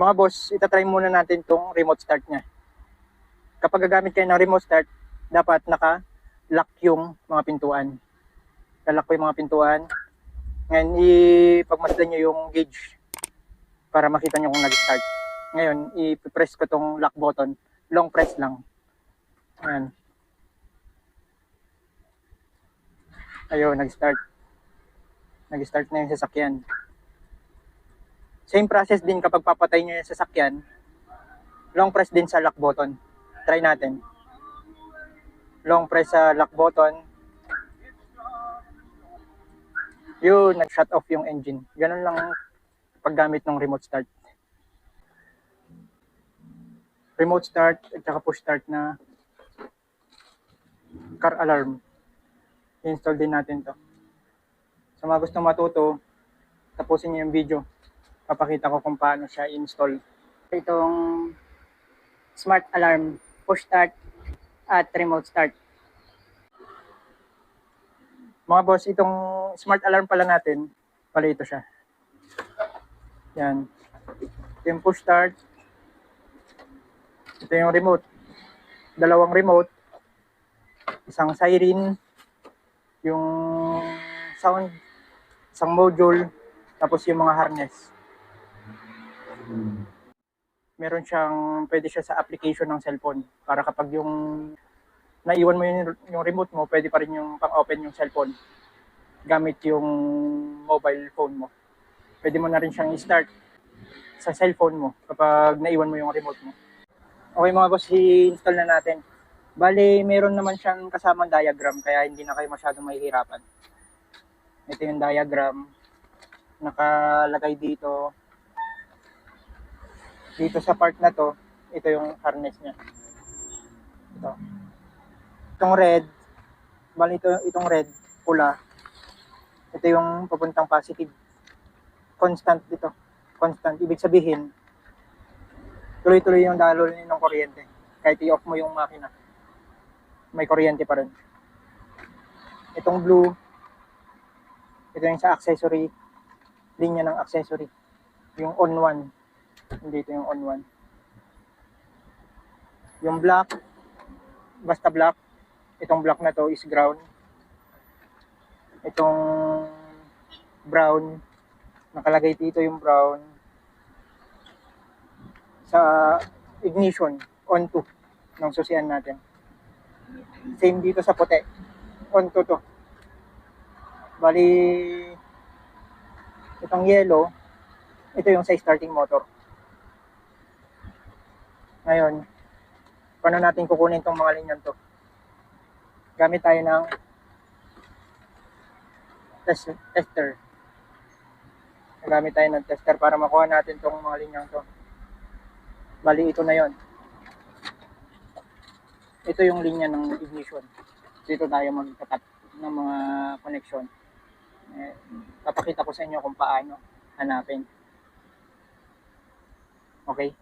Mga boss, itatry muna natin tong remote start niya. Kapag gagamit kayo ng remote start, dapat naka-lock yung mga pintuan. Lalak ko yung mga pintuan. Ngayon, ipagmasdan nyo yung gauge para makita nyo kung nag-start. Ngayon, i-press ko tong lock button. Long press lang. Ayan. Ayun, nag-start. Nag-start na yung sasakyan. Same process din kapag papatay nyo yung sasakyan. Long press din sa lock button. Try natin. Long press sa lock button. Yun, nag-shut off yung engine. Ganun lang paggamit ng remote start. Remote start at saka push start na car alarm. I-install din natin to. Sa mga gustong matuto, tapusin niyo yung video. Papakita ko kung paano siya i-install. Itong smart alarm, push start at remote start. Mga boss, itong smart alarm pala natin, pala ito siya. Yan. Ito yung push start. Ito yung remote. Dalawang remote. Isang siren. Yung sound. Isang module. Tapos yung mga harness. Meron siyang, pwede siya sa application ng cellphone. Para kapag yung naiwan mo yung remote mo, pwede pa rin yung pang-open yung cellphone. Gamit yung mobile phone mo. Pwede mo na rin siyang i-start sa cellphone mo kapag naiwan mo yung remote mo. Okay mga boss, i-install na natin. Bale, meron naman siyang kasamang diagram kaya hindi na kayo masyadong mahihirapan. Ito yung diagram. Nakalagay dito. Dito sa part na to, ito yung harness niya. Ito. Itong red, bale itong red, pula. Ito yung papuntang positive. Constant dito. Constant. Ibig sabihin, tuloy-tuloy yung daloy ng kuryente. Kahit i-off mo yung makina, may kuryente pa rin. Itong blue, ito yung sa accessory, linya ng accessory. Yung on-1. Hindi ito yung on-1. Yung black, basta black. Itong black na to is ground. Itong brown, nakalagay dito yung brown. Sa ignition, on to ng susian natin. Same dito sa puti, on to to. Bali, itong yellow, ito yung sa starting motor. Ngayon, paano natin kukunin itong mga linyan to? Gamit tayo ng tester. Gamit tayo ng tester para makuha natin itong mga linyang to. Bali, ito na yon. Ito yung linya ng ignition. Dito tayo magtatap ng mga connection. Papakita ko sa inyo kung paano hanapin. Okay?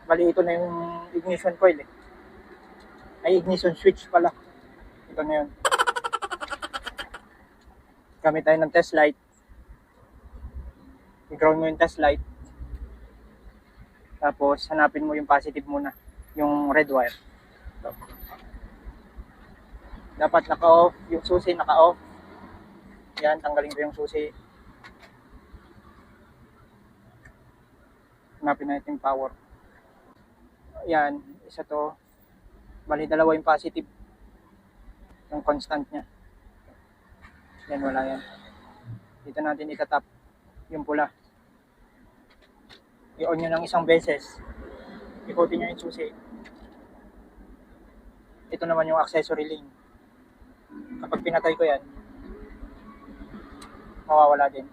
Bali, ito na yung ignition coil eh. Ay, ignition switch pala. Ito na yun. Gamit tayo ng test light. I-ground mo yung test light. Tapos, hanapin mo yung positive muna. Yung red wire. Ito. Dapat naka-off. Yung susi naka-off. Yan, tanggalin ko yung susi. Hanapin natin yung power. Yan, isa to. Bali, dalawa yung positive. Yung constant niya. Yan, wala yan. Dito natin itatap yung pula. I-on nyo ng isang beses. Ikutin nyo yung susi. Ito naman yung accessory lane. Kapag pinatay ko yan, mawawala din.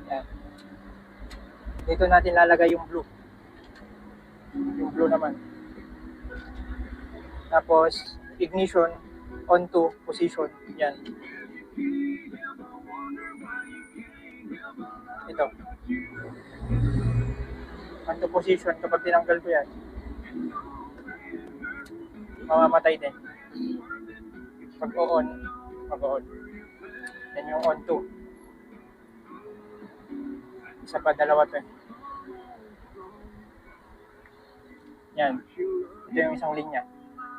Yan. Dito natin lalagay yung blue. Yung blue naman. Tapos, ignition, on to position. Yan. Ito. On to position, kapag tinanggal ko yan, mamamatay din. Pag on, mag-on. Yan yung on to. Isa pa, dalawa to. Yan. Ito yung isang linya.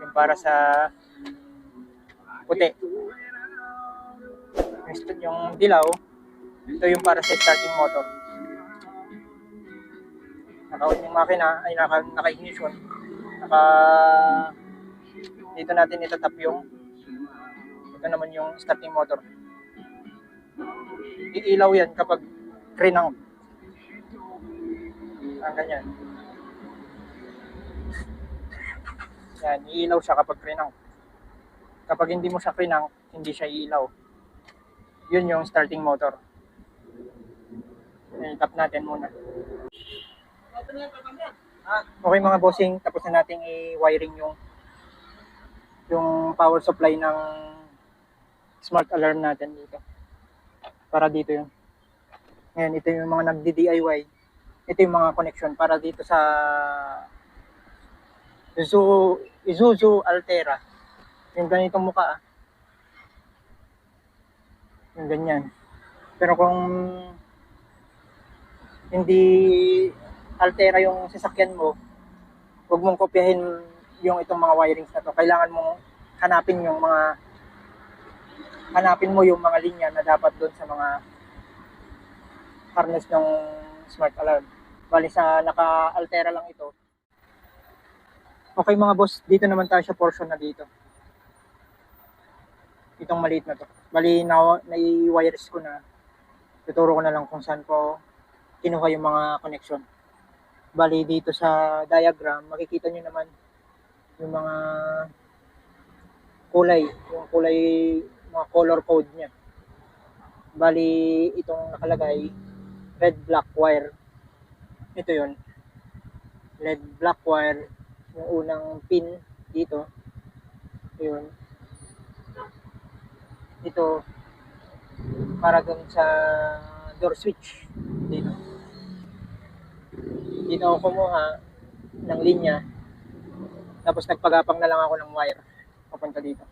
Yung para sa puti. Yung dilaw, ito yung para sa starting motor. Naka-on yung makina, ay naka-ignition. Dito natin itatap yung, ito naman yung starting motor. Iilaw yan kapag crank. Ganyan. Yan, iilaw siya kapag crank. Kapag hindi mo siya crank, hindi siya iilaw. Yun yung starting motor. I-tap natin muna. Okay mga bossing, tapos na nating i-wiring yung power supply ng smart alarm natin dito. Para dito yun. Ngayon, ito yung mga nagdi-DIY. Ito yung mga connection para dito sa Isuzu Altera. Yung ganitong mukha. Yung ganyan. Pero kung hindi Altera yung sasakyan mo, huwag mong kopyahin yung itong mga wirings na to. Kailangan mong hanapin mo yung mga linya na dapat doon sa mga harness ng smart alarm. Bali sa naka-Altera lang ito. Okay mga boss, dito naman tayo sa portion na dito. Itong maliit na to. Bali nai-wires ko na. Tuturo ko na lang kung saan ko kinuha yung mga connection. Bali dito sa diagram, makikita nyo naman yung mga kulay, mga color code niya. Bali itong nakalagay, red black wire. Ito yun. Red black wire, yung unang pin dito. Yun. Ito para dun sa door switch dito. Dito ako kumuha ng linya, tapos nagpagapang na lang ako ng wire papunta dito.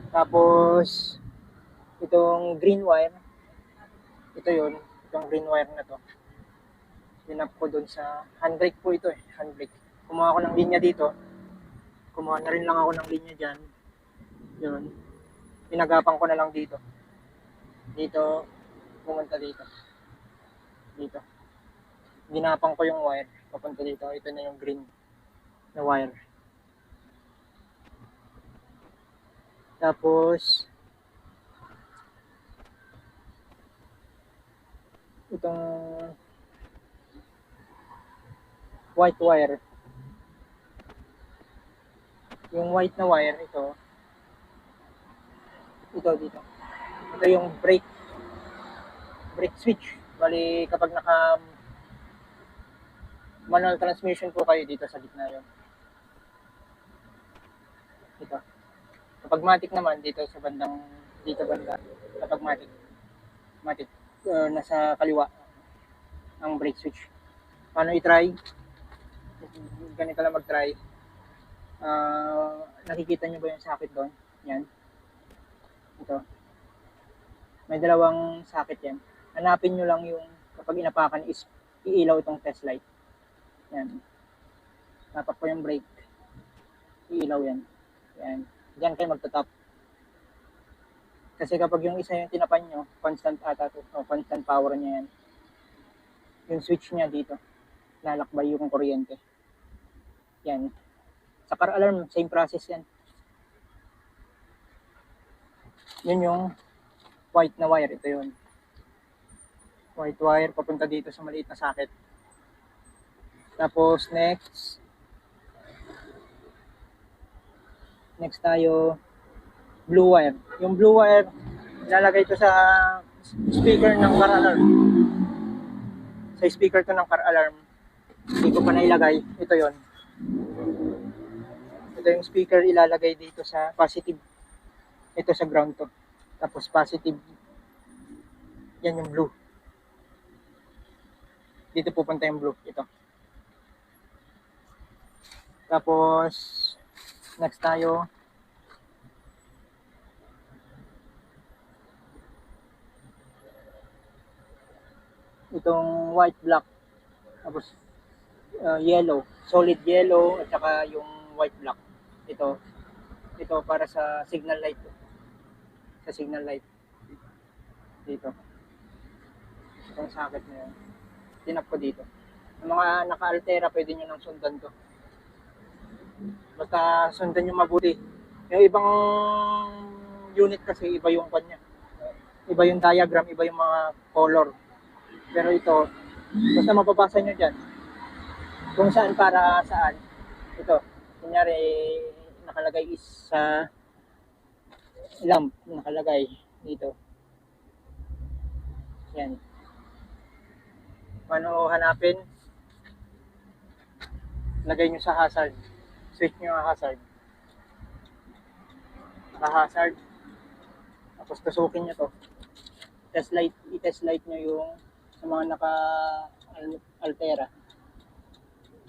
Tapos itong green wire, ito yun, itong green wire na to, dinap ko dun sa handbrake po ito handbrake. Kumuha ako ng linya dito, kumuha na rin lang ako ng linya dyan, yun, pinagapang ko na lang dito, pumunta dito, ginapang ko yung wire papunta dito. Ito na yung green na wire. Tapos itong white wire, yung white na wire, ito dito, ito yung brake switch. Bali kapag naka manual transmission po kayo, dito sa gitna yun. Ito. Kapag matic naman, dito sa banda. Kapag matic, nasa kaliwa ang brake switch. Paano i-try? Ganito lang mag-try. Nakikita nyo ba yung socket doon? Yan. Ito. May dalawang socket yan. Hanapin nyo lang yung kapag inapakan is iilaw itong test light. Yan. Tapak ko yung brake. Iilaw yan. Yan. Diyan kayo magtatap. Kasi kapag yung isa yung tinapan nyo, constant power niya yan. Yung switch niya dito, lalakbay yung kuryente. Yan. Sa car alarm, same process yan. Yun yung white na wire. Ito yun. White wire papunta dito sa maliit na socket. Tapos next tayo, blue wire. Yung blue wire, ilalagay ito sa speaker ng car alarm. Sa speaker to ng car alarm. Hindi ko pa nailagay. Ito yon. Ito yung speaker, ilalagay dito sa positive. Ito sa ground to. Tapos positive. Yan yung blue. Dito pupunta yung blue. Ito. Tapos next tayo, itong white black, tapos yellow solid yellow at saka yung white black. Ito para sa signal light. Sa signal light. Dito. Itong socket na yun. Tinap ko dito. Yung mga naka-altera, pwede nyo nang sundan to. Basta sundan nyo mabuti. Yung ibang unit kasi, iba yung kanya. Iba yung diagram, iba yung mga color. Pero ito, basta mapapasa nyo dyan. Kung saan para saan. Ito, kunyari, nakalagay is sa lamp, nakalagay dito. Yan. Paano hanapin? Lagay nyo sa hazard. Switch nyo ang hazard. Naka-hazard. Tapos tusukin nyo to. I-test light nyo yung sa mga naka-altera.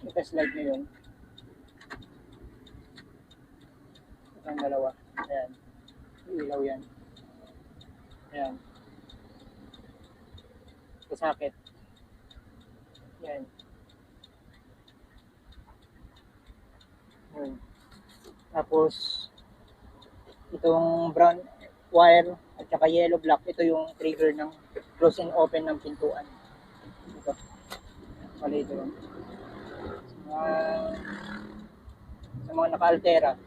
I-test light nyo yun. Itong dalawa. Ayan. Ilaw yan. Ayan. Kasakit. Yan. Yun. Tapos, itong brown wire at saka yellow black, ito yung trigger ng close and open ng pintuan. Ito. Mali ito. Sa mga naka-altera,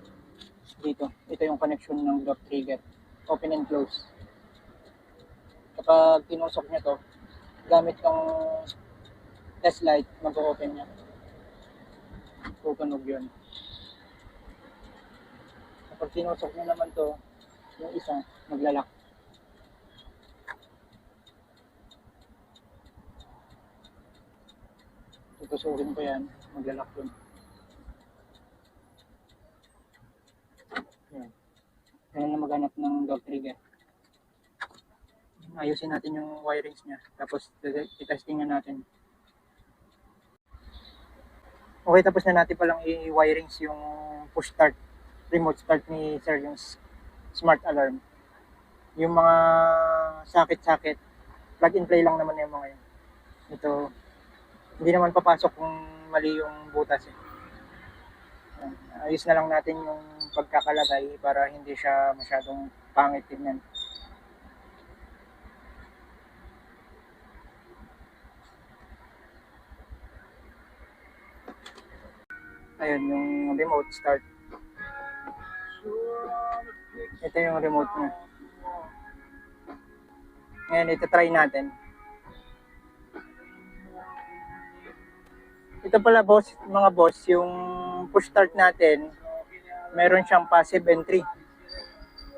dito. Ito yung connection ng lock trigger. Open and close. Kapag tinusok niya to, gamit ng test light, mag-open niya. Tutunog yun. Kapag tinusok niya naman to, yung isa, maglalak. Tutusukin ko yan, maglalak yun. Yan. Kaya na maghanap ng dog trigger. Ayusin natin yung wirings niya. Tapos, i-testing na natin. Okay, tapos na natin palang i-wirings yung push start, remote start ni Sir, yung smart alarm. Yung mga socket, plug and play lang naman yung mga yun. Ito, hindi naman papasok kung mali yung butas eh. Ayos na lang natin yung pagkakalagay para hindi siya masyadong pangit tignan. Ayun, yung remote start. Ito yung remote niya. Ngayon, ito try natin. Ito pala boss, mga boss, yung push start natin, meron siyang passive entry.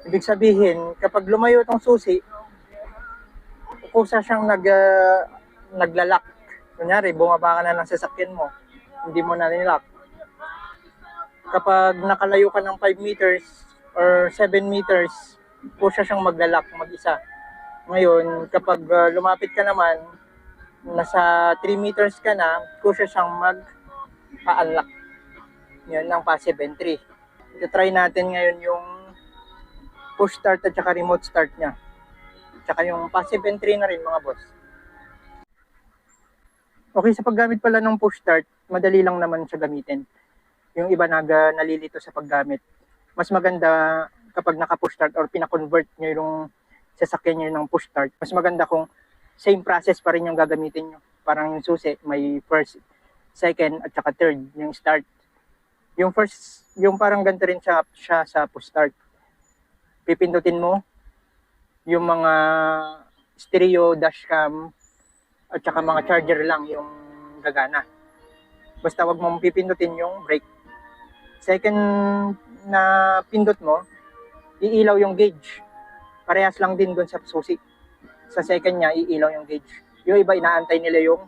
Ibig sabihin, kapag lumayo itong susi, kusa siyang naglalak. Kunyari, bumaba ka na ng sasakyan mo, hindi mo na nilock. Kapag nakalayo ka ng 5 meters or 7 meters, kusa siyang maglalak mag-isa. Ngayon, kapag lumapit ka naman, nasa 3 meters ka na, kusa siyang mag-unlock. Yan ang passive entry. I-try natin ngayon yung push start at saka remote start niya. Tsaka yung passive entry na rin mga boss. Okay, sa paggamit pala ng push start, madali lang naman siya gamitin. Yung iba nalilito sa paggamit. Mas maganda kapag naka-push start or pina-convert nyo yung sasakyan nyo ng push start. Mas maganda kung same process pa rin yung gagamitin nyo. Parang yung susi, may first, second, at saka third, yung start. Yung first, yung parang ganito rin siya sa push start. Pipindutin mo yung mga stereo, dashcam, at saka mga charger lang yung gagana. Basta wag mong pipindutin yung brake. Second na pindot mo, iilaw yung gauge. Parehas lang din dun sa susi. Sa second niya, iilaw yung gauge. Yung iba, inaantay nila yung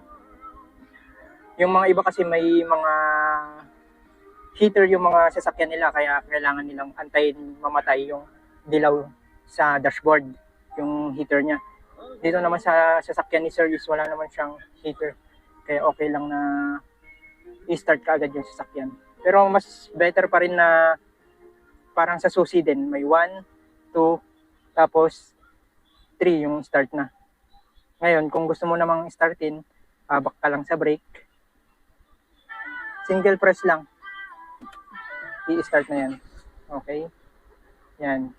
mga iba kasi may mga heater yung mga sasakyan nila, kaya kailangan nilang antayin mamatay yung dilaw sa dashboard, yung heater niya. Dito naman sa sasakyan ni Sir is wala naman siyang heater. Kaya okay lang na i-start ka agad yung sasakyan. Pero mas better pa rin na parang sa susi din. May 1, 2, tapos 3 yung start na. Ngayon, kung gusto mo namang startin, back ka lang sa brake. Single press lang. I-start na yan. Okay? Yan.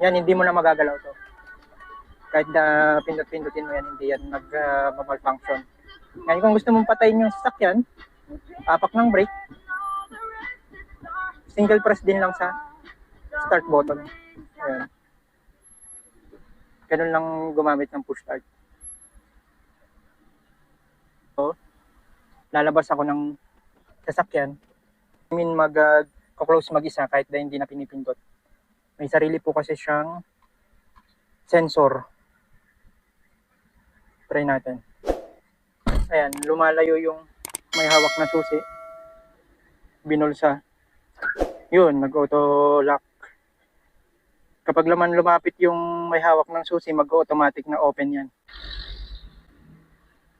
Yan, hindi mo na magagalaw to. Kahit na pindot-pindutin mo yan, hindi yan mag-malfunction. Ngayon, kung gusto mong patayin yung sasakyan, apak ng brake, single press din lang sa start button. Ayan. Ganun lang gumamit ng push start. So, lalabas ako ng sasakyan. I mean, mag-close mag-isa kahit na hindi na pinipindot. May sarili po kasi siyang sensor. Try natin. Ayan, lumalayo yung may hawak na susi. Binulsa. Yun, nag-auto lock. Kapag lumapit yung may hawak ng susi, mag-automatic na open yan.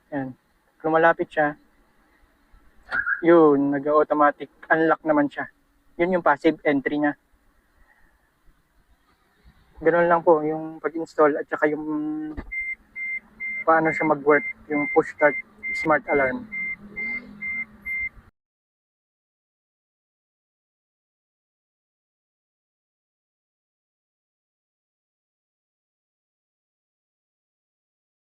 Ayan. Lumalapit siya. Yun, nag-automatic unlock naman siya. Yun yung passive entry niya. Ganun lang po yung pag-install at saka yung paano siya mag-work, yung push start smart alarm.